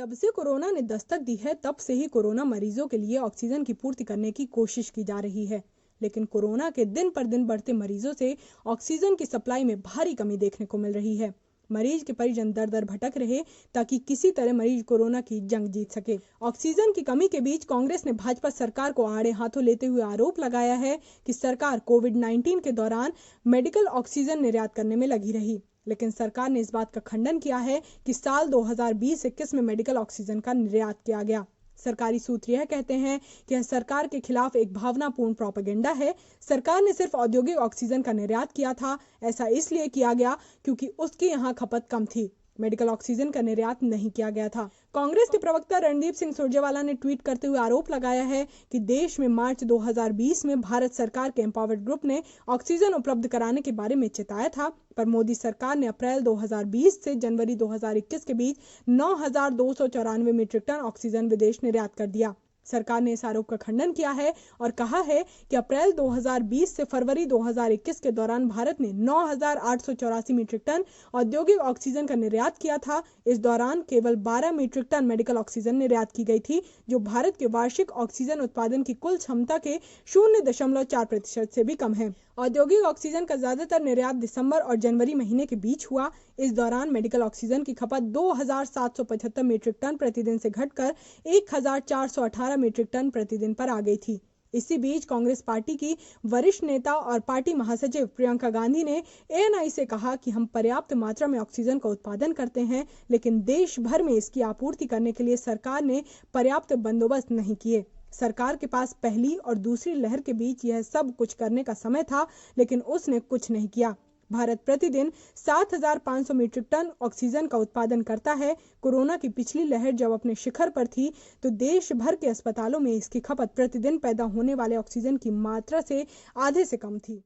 जब से कोरोना ने दस्तक दी है तब से ही कोरोना मरीजों के लिए ऑक्सीजन की पूर्ति करने की कोशिश की जा रही है। लेकिन कोरोना के दिन पर दिन बढ़ते मरीजों से ऑक्सीजन की सप्लाई में भारी कमी देखने को मिल रही है। मरीज के परिजन दर दर भटक रहे ताकि किसी तरह मरीज कोरोना की जंग जीत सके। ऑक्सीजन की कमी के बीच कांग्रेस ने भाजपा सरकार को आड़े हाथों लेते हुए आरोप लगाया है कि सरकार कोविड-19 के दौरान मेडिकल ऑक्सीजन निर्यात करने में लगी रही। लेकिन सरकार ने इस बात का खंडन किया है कि साल 2020-21 में मेडिकल ऑक्सीजन का निर्यात किया गया। सरकारी सूत्र यह कहते हैं कि यह सरकार के खिलाफ एक भावनापूर्ण प्रोपेगेंडा है। सरकार ने सिर्फ औद्योगिक ऑक्सीजन का निर्यात किया था। ऐसा इसलिए किया गया क्योंकि उसकी यहाँ खपत कम थी। मेडिकल ऑक्सीजन का निर्यात नहीं किया गया था। कांग्रेस के प्रवक्ता रणदीप सिंह सुरजेवाला ने ट्वीट करते हुए आरोप लगाया है कि देश में मार्च 2020 में भारत सरकार के एम्पावर्ड ग्रुप ने ऑक्सीजन उपलब्ध कराने के बारे में चेताया था, पर मोदी सरकार ने अप्रैल 2020 से जनवरी 2021 के बीच 9,294 मीट्रिक टन ऑक्सीजन विदेश निर्यात कर दिया। सरकार ने इस आरोप का खंडन किया है और कहा है कि अप्रैल 2020 से फरवरी 2021 के दौरान भारत ने 9,884 मीट्रिक टन औद्योगिक ऑक्सीजन का निर्यात किया था। इस दौरान केवल 12 मीट्रिक टन मेडिकल ऑक्सीजन निर्यात की गई थी, जो भारत के वार्षिक ऑक्सीजन उत्पादन की कुल क्षमता के 0.4% से भी कम है। औद्योगिक ऑक्सीजन का ज्यादातर निर्यात दिसंबर और जनवरी महीने के बीच हुआ। इस दौरान मेडिकल ऑक्सीजन की खपत 2,775 मीट्रिक टन प्रतिदिन से घटकर 1,418 मीट्रिक टन प्रतिदिन पर आ गई थी। इसी बीच कांग्रेस पार्टी की वरिष्ठ नेता और पार्टी महासचिव प्रियंका गांधी ने एएनआई से कहा कि हम पर्याप्त मात्रा में ऑक्सीजन का उत्पादन करते हैं, लेकिन देश भर में इसकी आपूर्ति करने के लिए सरकार ने पर्याप्त बंदोबस्त नहीं किए। सरकार के पास पहली और दूसरी लहर के बीच यह सब कुछ करने का समय था, लेकिन उसने कुछ नहीं किया। भारत प्रतिदिन 7,500 मीट्रिक टन ऑक्सीजन का उत्पादन करता है। कोरोना की पिछली लहर जब अपने शिखर पर थी तो देश भर के अस्पतालों में इसकी खपत प्रतिदिन पैदा होने वाले ऑक्सीजन की मात्रा से आधे से कम थी।